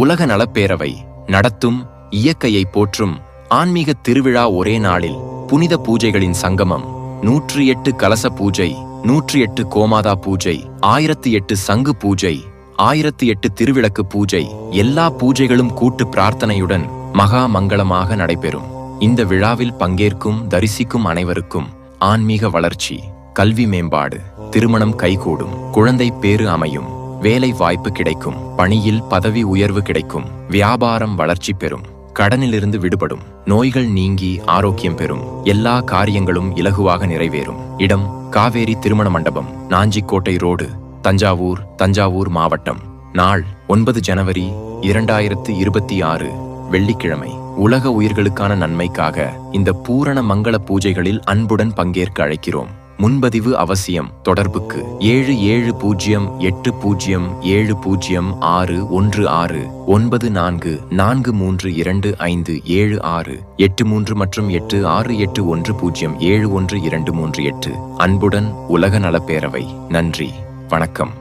உலக நலப்பேரவை நடத்தும் இயற்கையை போற்றும் ஆன்மீக திருவிழா. ஒரே நாளில் புனித பூஜைகளின் சங்கமம். 108 கலச பூஜை, 108 கோமாதா பூஜை, 1008 சங்கு பூஜை, 1008 திருவிளக்கு பூஜை. எல்லா பூஜைகளும் கூட்டு பிரார்த்தனையுடன் மகா மங்களமாக நடைபெறும். இந்த விழாவில் பங்கேற்கும் தரிசிக்கும் அனைவருக்கும் ஆன்மீக வளர்ச்சி, கல்வி மேம்பாடு, திருமணம் கைகூடும், குழந்தை பேறு அமையும், வேலை வாய்ப்பு கிடைக்கும், பணியில் பதவி உயர்வு கிடைக்கும், வியாபாரம் வளர்ச்சி பெறும், கடனிலிருந்து விடுபடும், நோய்கள் நீங்கி ஆரோக்கியம் பெறும், எல்லா காரியங்களும் இலகுவாக நிறைவேறும். இடம்: காவேரி திருமண மண்டபம், நாஞ்சிக்கோட்டை ரோடு, தஞ்சாவூர் மாவட்டம். நாள்: 9 ஜனவரி 2026 வெள்ளிக்கிழமை. உலக உயிர்களுக்கான நன்மைக்காக இந்த பூரண மங்கள பூஜைகளில் அன்புடன் பங்கேற்க அழைக்கிறோம். முன்பதிவு அவசியம். தொடர்புக்கு 770806169443257683 மற்றும் 8681071238. அன்புடன் உலக நலப்பேரவை. நன்றி, வணக்கம்.